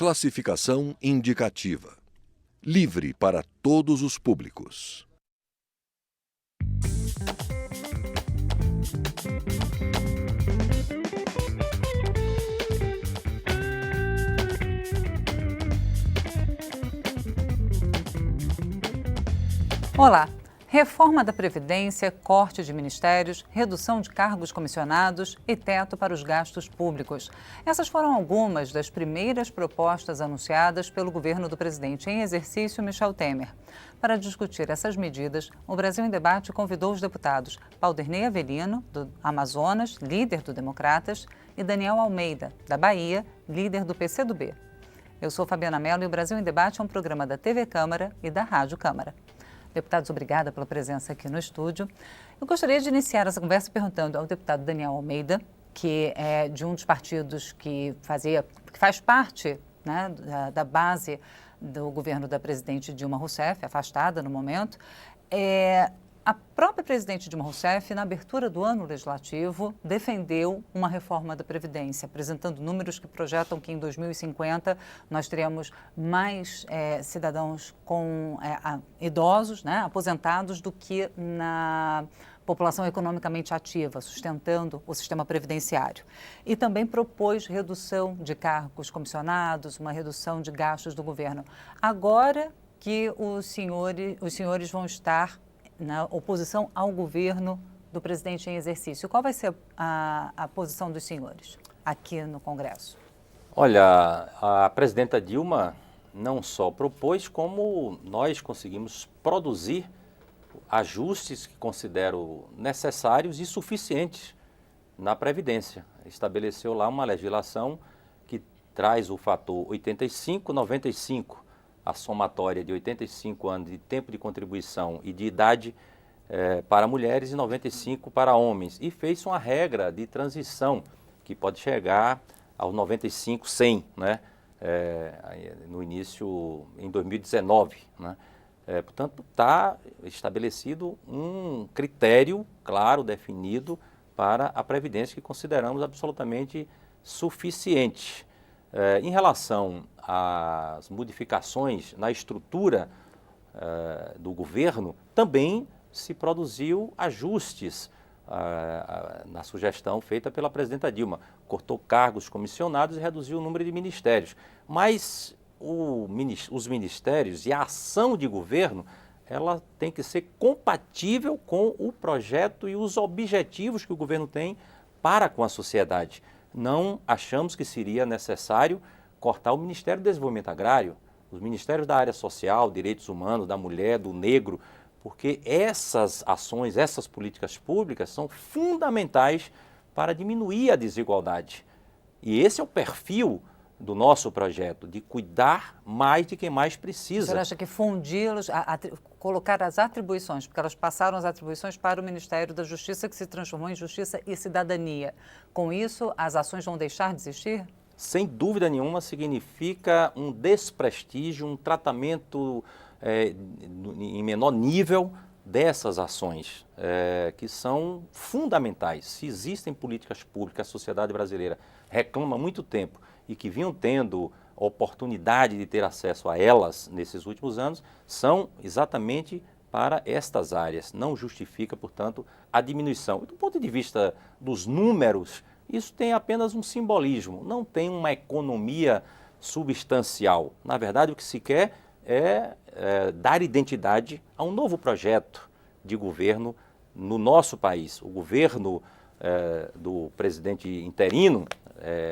Classificação indicativa. Livre para todos os públicos. Olá! Reforma da Previdência, corte de ministérios, redução de cargos comissionados e teto para os gastos públicos. Essas foram algumas das primeiras propostas anunciadas pelo governo do presidente em exercício, Michel Temer. Para discutir essas medidas, o Brasil em Debate convidou os deputados Valderney Avelino, do Amazonas, líder do Democratas, e Daniel Almeida, da Bahia, líder do PCdoB. Eu sou Fabiana Mello e o Brasil em Debate é um programa da TV Câmara e da Rádio Câmara. Deputados, obrigada pela presença aqui no estúdio. Eu gostaria de iniciar essa conversa perguntando ao deputado Daniel Almeida, que é de um dos partidos que faz parte, né, da base do governo da presidente Dilma Rousseff, afastada no momento. A própria presidente Dilma Rousseff, na abertura do ano legislativo, defendeu uma reforma da Previdência, apresentando números que projetam que em 2050 nós teremos mais cidadãos idosos, né, aposentados, do que na população economicamente ativa, sustentando o sistema previdenciário. E também propôs redução de cargos comissionados, uma redução de gastos do governo. Agora que os senhores vão estar na oposição ao governo do presidente em exercício, qual vai ser a posição dos senhores aqui no Congresso? Olha, a presidenta Dilma não só propôs, como nós conseguimos produzir ajustes que considero necessários e suficientes na Previdência. Estabeleceu lá uma legislação que traz o fator 85-95, a somatória de 85 anos de tempo de contribuição e de idade para mulheres e 95 para homens. E fez uma regra de transição que pode chegar aos 95-100, né? No início, em 2019. Né? Portanto, está estabelecido um critério claro, definido para a Previdência que consideramos absolutamente suficiente. Em relação às modificações na estrutura do governo, também se produziu ajustes na sugestão feita pela presidenta Dilma. Cortou cargos comissionados e reduziu o número de ministérios. Mas os ministérios e a ação de governo, ela tem que ser compatível com o projeto e os objetivos que o governo tem para com a sociedade. Não achamos que seria necessário cortar o Ministério do Desenvolvimento Agrário, os ministérios da área social, direitos humanos, da mulher, do negro, porque essas ações, essas políticas públicas são fundamentais para diminuir a desigualdade. E esse é o perfil do nosso projeto, de cuidar mais de quem mais precisa. O senhor acha que fundi-los, colocar as atribuições, porque elas passaram as atribuições para o Ministério da Justiça, que se transformou em Justiça e Cidadania. Com isso, as ações vão deixar de existir? Sem dúvida nenhuma, significa um desprestígio, um tratamento em menor nível dessas ações, que são fundamentais. Se existem políticas públicas, a sociedade brasileira reclama há muito tempo e que vinham tendo oportunidade de ter acesso a elas nesses últimos anos, são exatamente para estas áreas. Não justifica, portanto, a diminuição. Do ponto de vista dos números, isso tem apenas um simbolismo, não tem uma economia substancial. Na verdade, o que se quer é dar identidade a um novo projeto de governo no nosso país. O governo do presidente interino,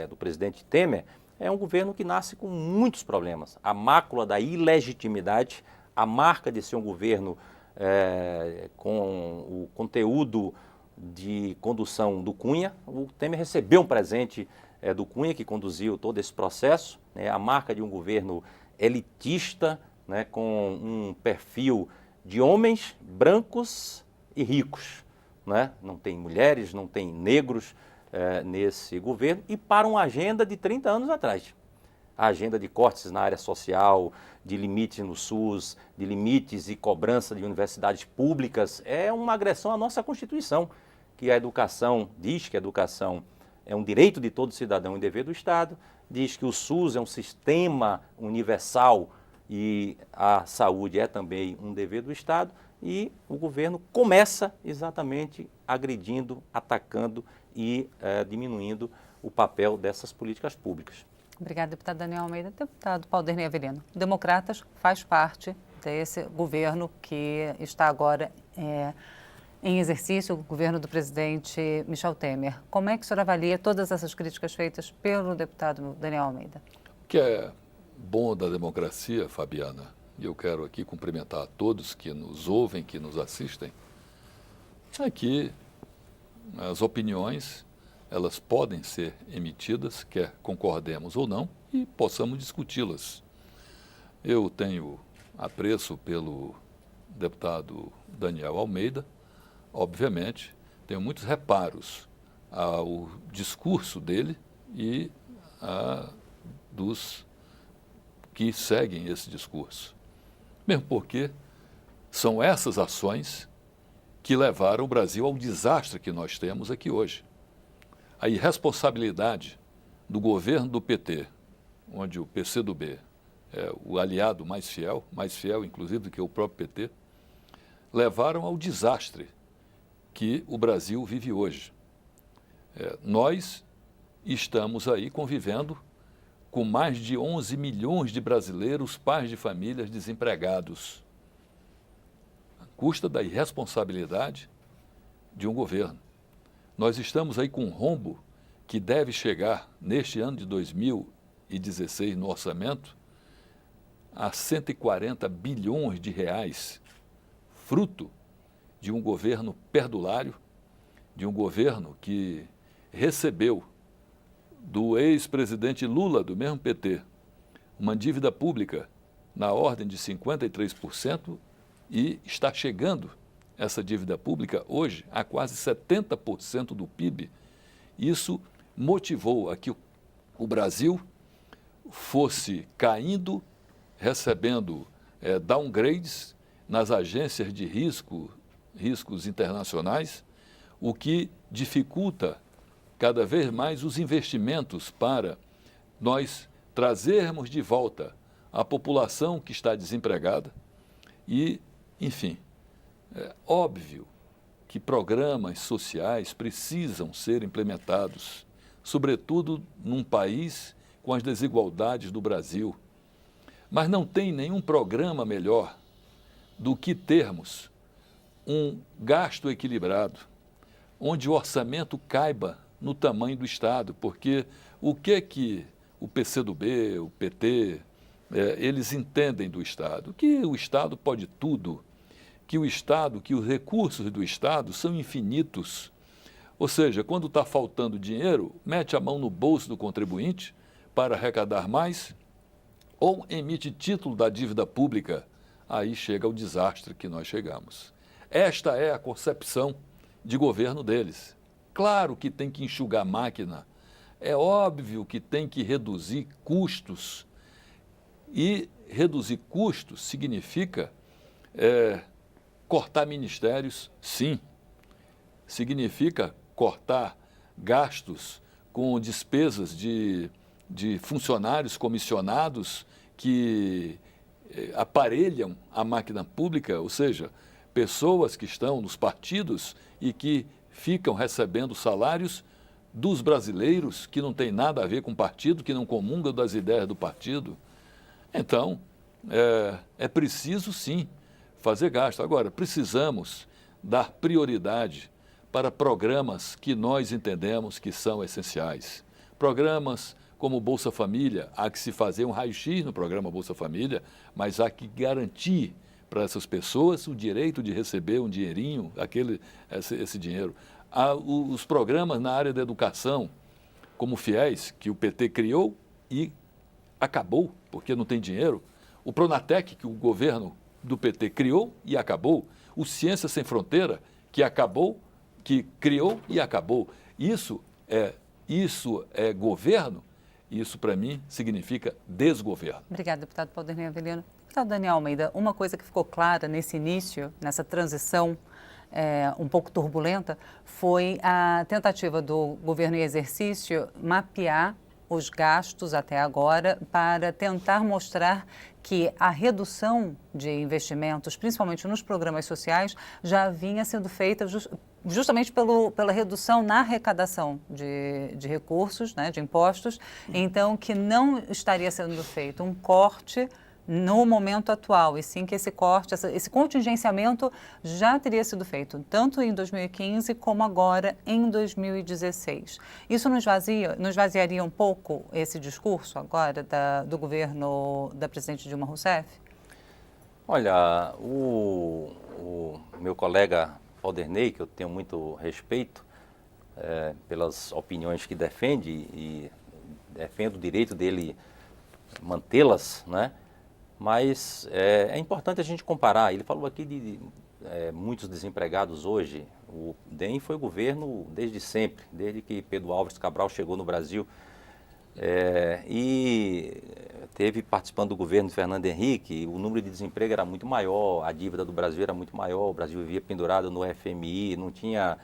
do presidente Temer, é um governo que nasce com muitos problemas. A mácula da ilegitimidade, a marca de ser um governo com o conteúdo de condução do Cunha. O Temer recebeu um presente do Cunha, que conduziu todo esse processo, né? A marca de um governo elitista, né? Com um perfil de homens brancos e ricos. Né? Não tem mulheres, não tem negros nesse governo, e para uma agenda de 30 anos atrás. A agenda de cortes na área social, de limites no SUS, de limites e cobrança de universidades públicas, é uma agressão à nossa Constituição, que a educação diz que a educação é um direito de todo cidadão e dever do Estado, diz que o SUS é um sistema universal e a saúde é também um dever do Estado, e o governo começa exatamente agredindo, atacando e diminuindo o papel dessas políticas públicas. Obrigada, deputado Daniel Almeida. Deputado Paulo Avelino, Democratas faz parte desse governo que está agora em exercício, o governo do presidente Michel Temer. Como é que o senhor avalia todas essas críticas feitas pelo deputado Daniel Almeida? O que é bom da democracia, Fabiana, e eu quero aqui cumprimentar a todos que nos ouvem, que nos assistem, é que as opiniões, elas podem ser emitidas, quer concordemos ou não, e possamos discuti-las. Eu tenho apreço pelo deputado Daniel Almeida, obviamente, tenho muitos reparos ao discurso dele e dos que seguem esse discurso. Mesmo porque são essas ações que levaram o Brasil ao desastre que nós temos aqui hoje. A irresponsabilidade do governo do PT, onde o PCdoB é o aliado mais fiel inclusive do que o próprio PT, levaram ao desastre que o Brasil vive hoje. Nós estamos aí convivendo com mais de 11 milhões de brasileiros, pais de famílias desempregados, à custa da irresponsabilidade de um governo. Nós estamos aí com um rombo que deve chegar, neste ano de 2016, no orçamento, a 140 bilhões de reais, fruto de um governo perdulário, de um governo que recebeu do ex-presidente Lula, do mesmo PT, uma dívida pública na ordem de 53% e está chegando essa dívida pública hoje a quase 70% do PIB. Isso motivou a que o Brasil fosse caindo, recebendo downgrades nas agências de riscos internacionais, o que dificulta cada vez mais os investimentos para nós trazermos de volta a população que está desempregada e, enfim, é óbvio que programas sociais precisam ser implementados, sobretudo num país com as desigualdades do Brasil. Mas não tem nenhum programa melhor do que termos um gasto equilibrado, onde o orçamento caiba no tamanho do Estado, porque o que o PCdoB, o PT, eles entendem do Estado? Que o Estado pode tudo, que os recursos do Estado são infinitos. Ou seja, quando está faltando dinheiro, mete a mão no bolso do contribuinte para arrecadar mais, ou emite título da dívida pública, aí chega o desastre que nós chegamos. Esta é a concepção de governo deles. Claro que tem que enxugar a máquina, é óbvio que tem que reduzir custos. E reduzir custos significa cortar ministérios, sim. Significa cortar gastos com despesas de funcionários comissionados que aparelham a máquina pública, ou seja, pessoas que estão nos partidos e que ficam recebendo salários dos brasileiros que não tem nada a ver com o partido, que não comungam das ideias do partido. Então, é preciso sim fazer gasto. Agora, precisamos dar prioridade para programas que nós entendemos que são essenciais. Programas como o Bolsa Família, há que se fazer um raio-x no programa Bolsa Família, mas há que garantir para essas pessoas o direito de receber um dinheirinho, esse dinheiro. Há os programas na área da educação, como o FIES, que o PT criou e acabou, porque não tem dinheiro. O Pronatec, que o governo do PT criou e acabou. O Ciência Sem Fronteira, que acabou, que criou e acabou. Isso é governo? Isso, para mim, significa desgoverno. Obrigada, deputado Paulo Avelino. Deputado Daniel Almeida, uma coisa que ficou clara nesse início, nessa transição um pouco turbulenta, foi a tentativa do governo em exercício mapear os gastos até agora para tentar mostrar que a redução de investimentos, principalmente nos programas sociais, já vinha sendo feita justamente pela redução na arrecadação de recursos, né, de impostos, então que não estaria sendo feito um corte no momento atual, e sim que esse corte, esse contingenciamento já teria sido feito, tanto em 2015 como agora em 2016. Isso nos esvaziaria um pouco esse discurso agora do governo da presidente Dilma Rousseff? Olha, o meu colega Alderney, que eu tenho muito respeito pelas opiniões que defende e defendo o direito dele mantê-las, né? Mas é importante a gente comparar. Ele falou aqui de muitos desempregados hoje. O DEM foi o governo desde sempre, desde que Pedro Álvares Cabral chegou no Brasil. E teve participando do governo de Fernando Henrique, o número de desemprego era muito maior, a dívida do Brasil era muito maior, o Brasil vivia pendurado no FMI, não tinha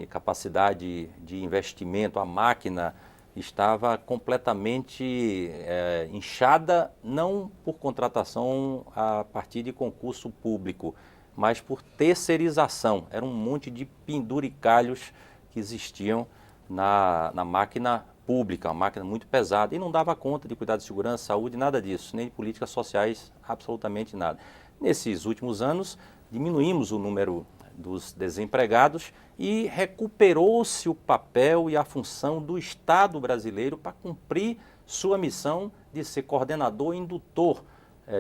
capacidade de investimento, a máquina estava completamente inchada, não por contratação a partir de concurso público, mas por terceirização. Era um monte de penduricalhos que existiam na máquina pública, uma máquina muito pesada, e não dava conta de cuidar de segurança, saúde, nada disso, nem de políticas sociais, absolutamente nada. Nesses últimos anos, diminuímos o número dos desempregados e recuperou-se o papel e a função do Estado brasileiro para cumprir sua missão de ser coordenador e indutor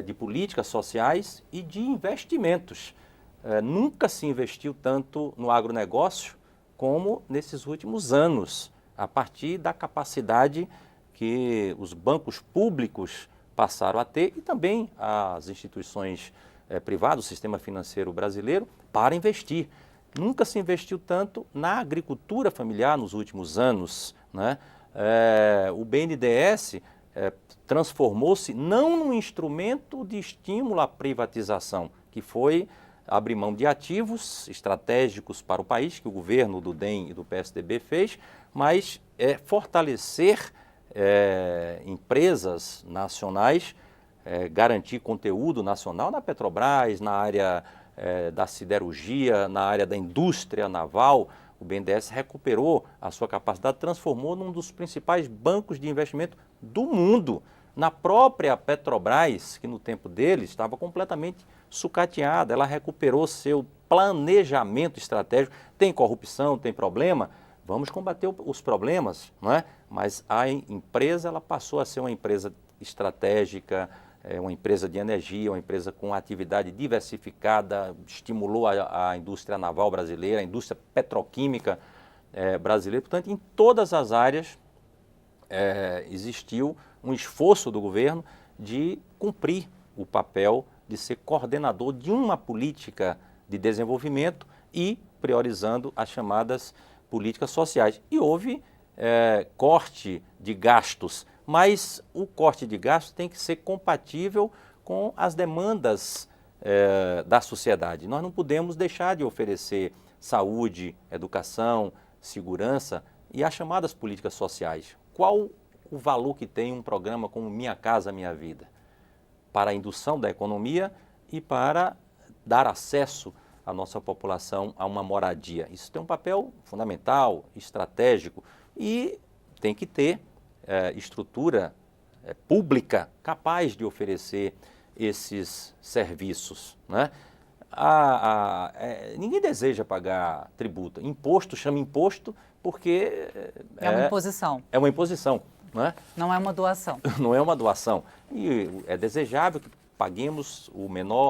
de políticas sociais e de investimentos. Nunca se investiu tanto no agronegócio como nesses últimos anos, a partir da capacidade que os bancos públicos passaram a ter e também as instituições privadas, o sistema financeiro brasileiro, para investir. Nunca se investiu tanto na agricultura familiar nos últimos anos, né? O BNDES transformou-se não num instrumento de estímulo à privatização, que foi abrir mão de ativos estratégicos para o país, que o governo do DEM e do PSDB fez, mas fortalecer empresas nacionais, garantir conteúdo nacional na Petrobras, na área da siderurgia, na área da indústria naval. O BNDES recuperou a sua capacidade, transformou num dos principais bancos de investimento do mundo. Na própria Petrobras, que no tempo dele estava completamente sucateada, ela recuperou seu planejamento estratégico. Tem corrupção, tem problema, vamos combater os problemas, não é? Mas a empresa ela passou a ser uma empresa estratégica, uma empresa de energia, uma empresa com atividade diversificada, estimulou a indústria naval brasileira, a indústria petroquímica brasileira. Portanto, em todas as áreas existiu um esforço do governo de cumprir o papel de ser coordenador de uma política de desenvolvimento e priorizando as chamadas políticas sociais. E houve corte de gastos, mas o corte de gastos tem que ser compatível com as demandas da sociedade. Nós não podemos deixar de oferecer saúde, educação, segurança e as chamadas políticas sociais. Qual o valor que tem um programa como Minha Casa Minha Vida? Para a indução da economia e para dar acesso à nossa população a uma moradia. Isso tem um papel fundamental, estratégico e tem que ter estrutura pública capaz de oferecer esses serviços, né? Ninguém deseja pagar tributo. Imposto chama imposto porque é uma imposição. É uma imposição. Né? Não é uma doação. Não é uma doação. E é desejável que paguemos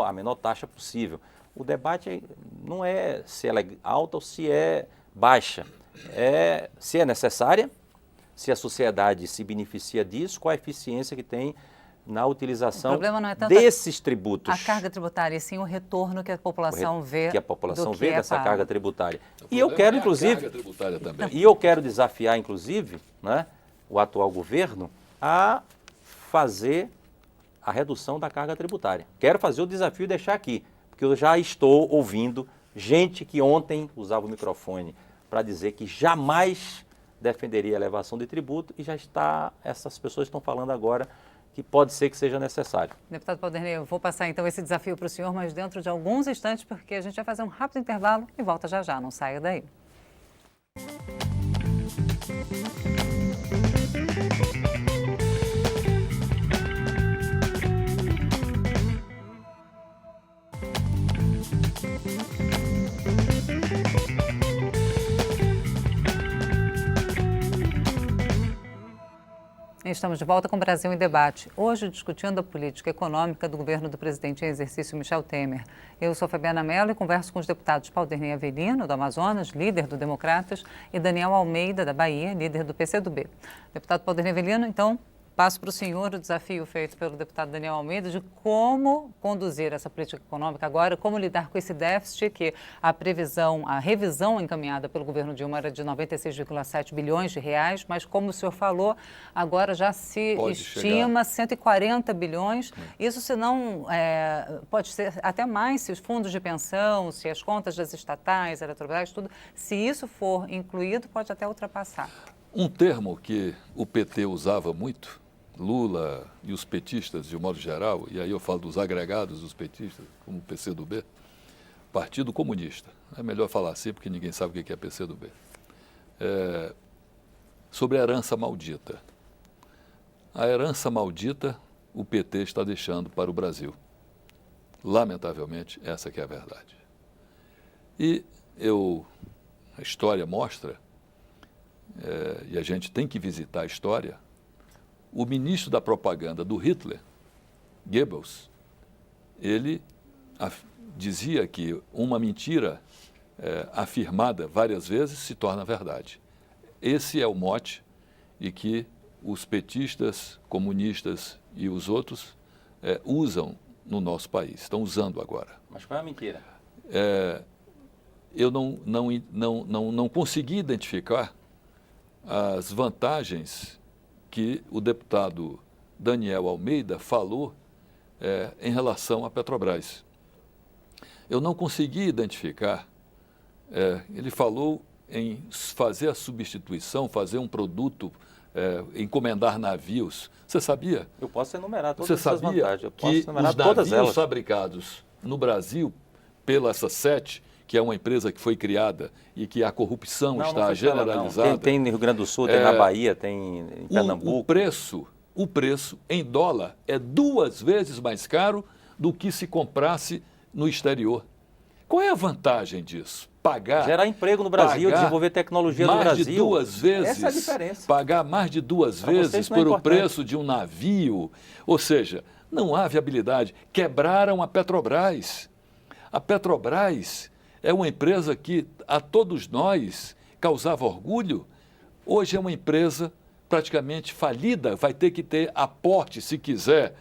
a menor taxa possível. O debate não é se ela é alta ou se é baixa. É se é necessária, se a sociedade se beneficia disso, qual a eficiência que tem na utilização desses tributos. A carga tributária, e sim o retorno que a população vê. Que a população vê dessa carga tributária. E eu quero, inclusive, e eu quero desafiar, inclusive, né, o atual governo a fazer a redução da carga tributária. Quero fazer o desafio e deixar aqui, porque eu já estou ouvindo gente que ontem usava o microfone para dizer que jamais defenderia a elevação de tributo e essas pessoas estão falando agora que pode ser que seja necessário. Deputado Paulderney, eu vou passar então esse desafio para o senhor, mas dentro de alguns instantes, porque a gente vai fazer um rápido intervalo e volta já já, não saia daí. Estamos de volta com o Brasil em Debate. Hoje discutindo a política econômica do governo do presidente em exercício Michel Temer. Eu sou Fabiana Mello e converso com os deputados Paulderney Avelino, do Amazonas, líder do Democratas, e Daniel Almeida, da Bahia, líder do PCdoB. Deputado Paulderney Avelino, então, passo para o senhor o desafio feito pelo deputado Daniel Almeida de como conduzir essa política econômica agora, como lidar com esse déficit que a revisão encaminhada pelo governo Dilma era de 96,7 bilhões de reais, mas como o senhor falou, agora já se estima 140 bilhões. Isso se não, pode ser até mais se os fundos de pensão, se as contas das estatais, Eletrobras, tudo, se isso for incluído, pode até ultrapassar. Um termo que o PT usava muito, Lula e os petistas, de um modo geral, e aí eu falo dos agregados dos petistas, como o PCdoB, Partido Comunista. É melhor falar assim, porque ninguém sabe o que é PCdoB. Sobre a herança maldita. A herança maldita o PT está deixando para o Brasil. Lamentavelmente, essa que é a verdade. E a história mostra, e a gente tem que visitar a história, o ministro da propaganda do Hitler, Goebbels, ele dizia que uma mentira afirmada várias vezes se torna verdade. Esse é o mote e que os petistas, comunistas e os outros usam no nosso país, estão usando agora. Mas qual é a mentira? Eu não consegui identificar as vantagens que o deputado Daniel Almeida falou em relação à Petrobras. Eu não consegui identificar, ele falou em fazer a substituição, fazer um produto, encomendar navios. Você sabia? Eu posso enumerar todas essas vantagens. Você sabia que os navios fabricados no Brasil pela essa SET, que é uma empresa que foi criada e que a corrupção está generalizada. Tem no Rio Grande do Sul, tem na Bahia, tem em Pernambuco. O preço em dólar é 2 vezes mais caro do que se comprasse no exterior. Qual é a vantagem disso? Gerar emprego no Brasil, desenvolver tecnologia no Brasil. Mais de 2 vezes. Essa é a diferença. Pagar mais de 2 vezes por o preço de um navio. Ou seja, não há viabilidade. Quebraram a Petrobras. A Petrobras é uma empresa que a todos nós causava orgulho. Hoje é uma empresa praticamente falida, vai ter que ter aporte, se quiser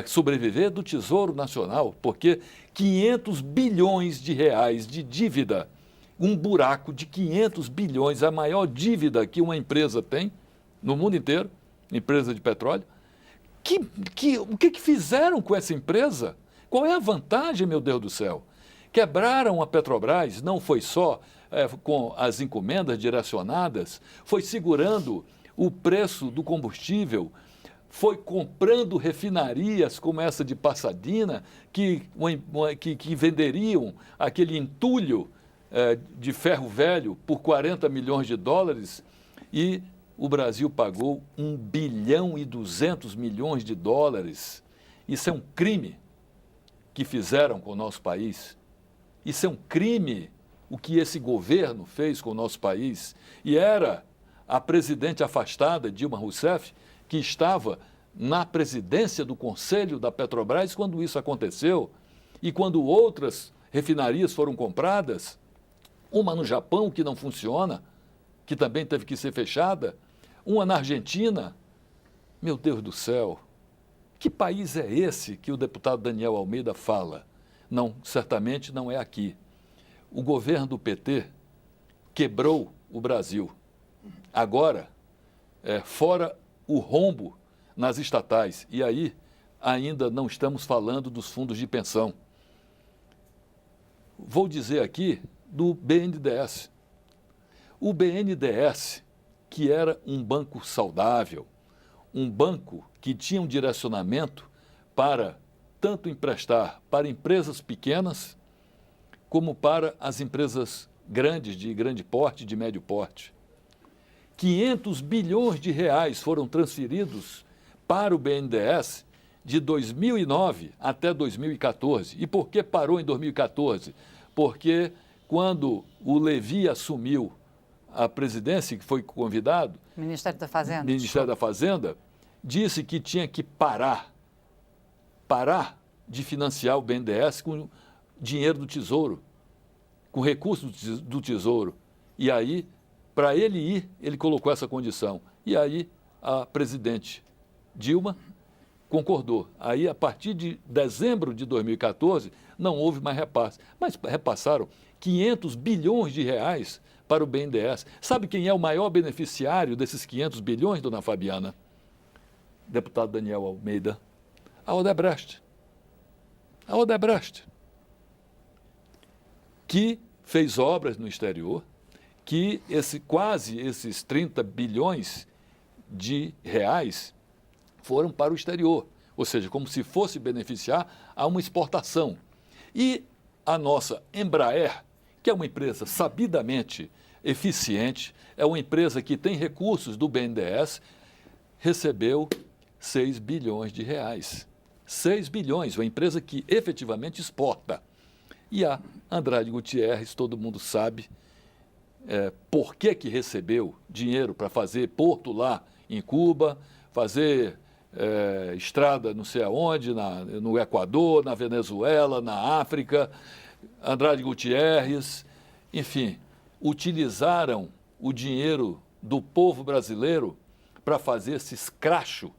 sobreviver, do Tesouro Nacional, porque 500 bilhões de reais de dívida, um buraco de 500 bilhões, a maior dívida que uma empresa tem no mundo inteiro, empresa de petróleo. O que fizeram com essa empresa? Qual é a vantagem, meu Deus do céu? Quebraram a Petrobras, não foi só com as encomendas direcionadas, foi segurando o preço do combustível, foi comprando refinarias como essa de Pasadena, que venderiam aquele entulho de ferro velho por 40 milhões de dólares, e o Brasil pagou 1 bilhão e 200 milhões de dólares. Isso é um crime que fizeram com o nosso país. Isso é um crime o que esse governo fez com o nosso país. E era a presidente afastada, Dilma Rousseff, que estava na presidência do Conselho da Petrobras quando isso aconteceu e quando outras refinarias foram compradas, uma no Japão que não funciona, que também teve que ser fechada, uma na Argentina. Meu Deus do céu, que país é esse que o deputado Daniel Almeida fala? Não, certamente não é aqui. O governo do PT quebrou o Brasil. Agora, fora o rombo nas estatais, e aí ainda não estamos falando dos fundos de pensão. Vou dizer aqui do BNDES. O BNDES que era um banco saudável, um banco que tinha um direcionamento para tanto emprestar para empresas pequenas como para as empresas grandes, de grande porte, de médio porte. 500 bilhões de reais foram transferidos para o BNDES de 2009 até 2014. E por que parou em 2014? Porque quando o Levi assumiu a presidência, que foi convidado, Ministério da Fazenda. Ministério da Fazenda, disse que tinha que parar de financiar o BNDES com dinheiro do Tesouro, com recursos do Tesouro. E aí, para ele ir, ele colocou essa condição. E aí, a presidente Dilma concordou. Aí, a partir de dezembro de 2014, não houve mais repasse. Mas repassaram 500 bilhões de reais para o BNDES. Sabe quem é o maior beneficiário desses 500 bilhões, dona Fabiana? Deputado Daniel Almeida. A Odebrecht. A Odebrecht, que fez obras no exterior, que esses 30 bilhões de reais foram para o exterior, ou seja, como se fosse beneficiar a uma exportação. E a nossa Embraer, que é uma empresa sabidamente eficiente, é uma empresa que tem recursos do BNDES, recebeu 6 bilhões de reais. 6 bilhões, uma empresa que efetivamente exporta. E a Andrade Gutierrez, todo mundo sabe por que recebeu dinheiro para fazer porto lá em Cuba, fazer estrada não sei aonde, no Equador, na Venezuela, na África. Andrade Gutierrez, enfim, utilizaram o dinheiro do povo brasileiro para fazer esse escracho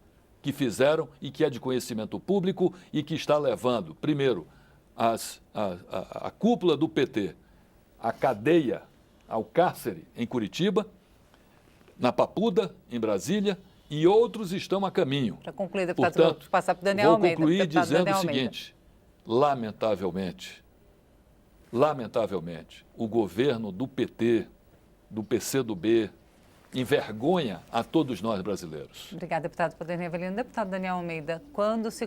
que fizeram e que é de conhecimento público e que está levando, primeiro, a cúpula do PT, a cadeia, ao cárcere em Curitiba, na Papuda, em Brasília, e outros estão a caminho. Para concluir, deputado, portanto, vou passar para o Daniel Almeida. Vou concluir dizendo Daniel o Almeida. seguinte, lamentavelmente, o governo do PT, do PCdoB, envergonha a todos nós brasileiros. Obrigada, deputado Paulo Avelino. Deputado Daniel Almeida, quando se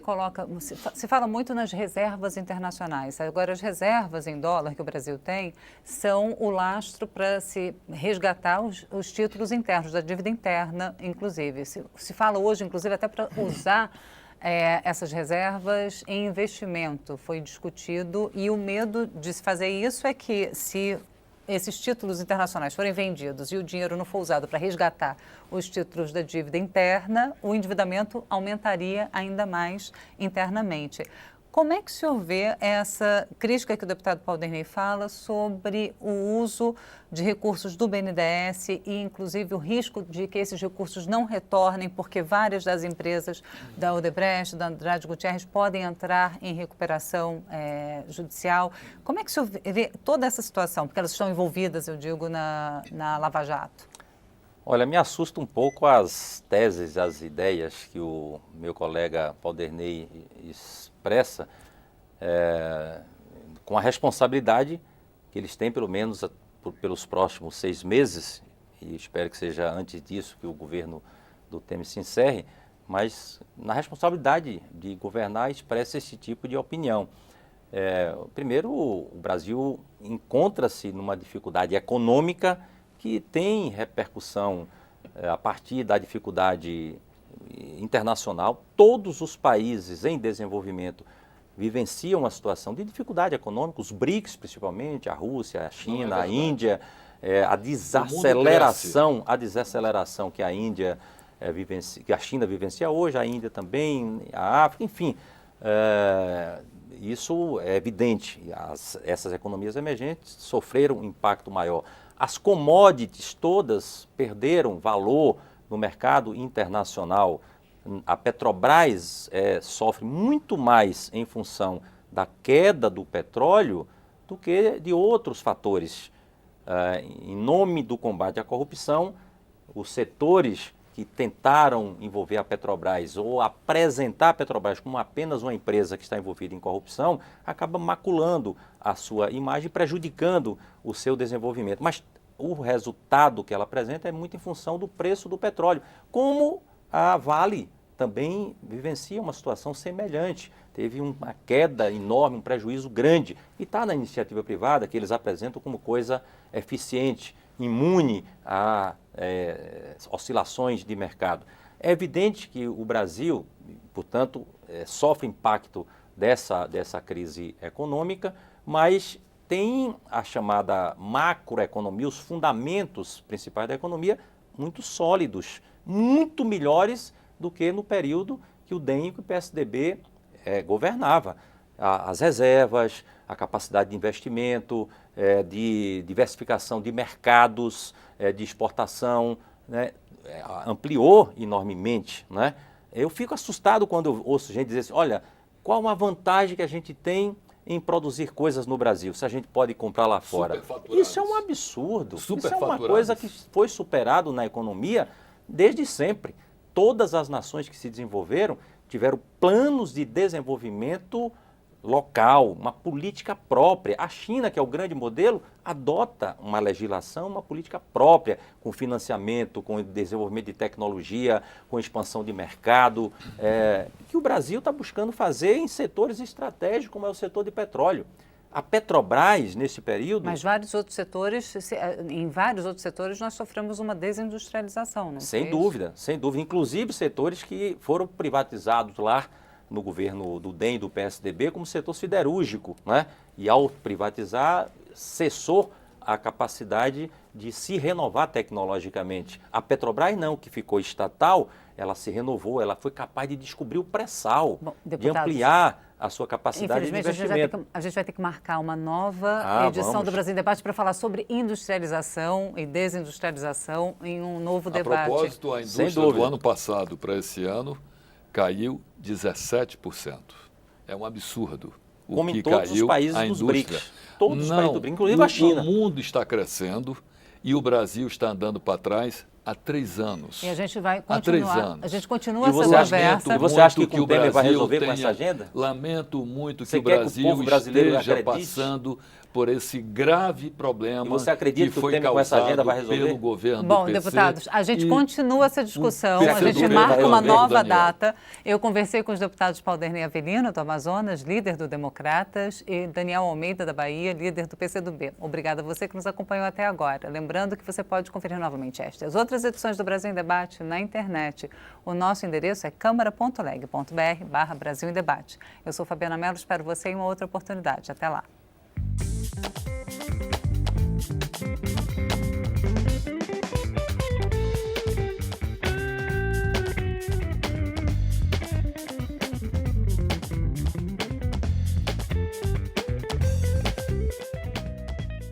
fala muito nas reservas internacionais. Agora, as reservas em dólar que o Brasil tem são o lastro para se resgatar os títulos internos, da dívida interna, inclusive. Se fala hoje, inclusive, até para usar essas reservas em investimento. Foi discutido e o medo de se fazer isso é que se esses títulos internacionais forem vendidos e o dinheiro não for usado para resgatar os títulos da dívida interna, o endividamento aumentaria ainda mais internamente. Como é que o senhor vê essa crítica que o deputado Paulo fala sobre o uso de recursos do BNDES e, inclusive, o risco de que esses recursos não retornem, porque várias das empresas da Odebrecht, da Andrade Gutierrez, podem entrar em recuperação judicial? Como é que o senhor vê toda essa situação? Porque elas estão envolvidas, eu digo, na Lava Jato. Olha, me assusta um pouco as teses, as ideias que o meu colega Paulo expressa com a responsabilidade que eles têm, pelo menos pelos próximos 6 meses, e espero que seja antes disso que o governo do Temer se encerre, mas na responsabilidade de governar expressa esse tipo de opinião. Primeiro, o Brasil encontra-se numa dificuldade econômica que tem repercussão a partir da dificuldade internacional. Todos os países em desenvolvimento vivenciam uma situação de dificuldade econômica, os BRICS principalmente, a Rússia, a China, a Índia, a desaceleração que a Índia que a China vivencia hoje, a Índia também, a África, enfim, isso é evidente. Essas economias emergentes sofreram um impacto maior. As commodities todas perderam valor no mercado internacional. A Petrobras sofre muito mais em função da queda do petróleo do que de outros fatores. Em nome do combate à corrupção, os setores que tentaram envolver a Petrobras ou apresentar a Petrobras como apenas uma empresa que está envolvida em corrupção, acaba maculando a sua imagem e prejudicando o seu desenvolvimento. Mas o resultado que ela apresenta é muito em função do preço do petróleo, como a Vale também vivencia uma situação semelhante. Teve uma queda enorme, um prejuízo grande. E está na iniciativa privada que eles apresentam como coisa eficiente, imune a oscilações de mercado. É evidente que o Brasil, portanto, sofre impacto dessa crise econômica, mas tem a chamada macroeconomia, os fundamentos principais da economia, muito sólidos, muito melhores do que no período que o DEM e o PSDB governava. As reservas, a capacidade de investimento, de diversificação de mercados, de exportação, né, ampliou enormemente, né? Eu fico assustado quando eu ouço gente dizer assim, olha, qual a vantagem que a gente tem em produzir coisas no Brasil, se a gente pode comprar lá fora? Isso é um absurdo. Isso é uma coisa que foi superado na economia desde sempre. Todas as nações que se desenvolveram tiveram planos de desenvolvimento local, uma política própria. A China, que é o grande modelo, adota uma legislação, uma política própria, com financiamento, com desenvolvimento de tecnologia, com expansão de mercado, que o Brasil está buscando fazer em setores estratégicos, como é o setor de petróleo. A Petrobras, nesse período... Mas em vários outros setores nós sofremos uma desindustrialização, não é? Sem dúvida, sem dúvida. Inclusive setores que foram privatizados lá no governo do DEM e do PSDB como setor siderúrgico, né? E ao privatizar, cessou a capacidade de se renovar tecnologicamente. A Petrobras não, que ficou estatal, ela se renovou, ela foi capaz de descobrir o pré-sal, de ampliar a sua capacidade de investimento. A gente vai ter que marcar uma nova edição do Brasil em Debate para falar sobre industrialização e desindustrialização em um novo debate. A propósito, a indústria do ano passado para esse ano caiu 17%. É um absurdo. Como em todos os países dos BRICS. Todos os países do BRICS, inclusive a China. O mundo está crescendo e o Brasil está andando para trás há 3 anos. E a gente vai continuar. Há 3 anos. A gente continua essa conversa. E você acha que o Temer vai resolver com essa agenda? Lamento muito que o Brasil esteja passando por esse grave problema. E você acredita que o Temer com essa agenda vai resolver? Pelo governo Bom, do PC, deputados, a gente continua essa discussão, a gente marca uma nova data. Eu conversei com os deputados Paulderney Avelino, do Amazonas, líder do Democratas, e Daniel Almeida, da Bahia, líder do PCdoB. Obrigada a você que nos acompanhou até agora. Lembrando que você pode conferir novamente esta e as outras edições do Brasil em Debate na internet. O nosso endereço é câmara.leg.br/Brasil em Debate. Eu sou Fabiana Mello, espero você em uma outra oportunidade. Até lá.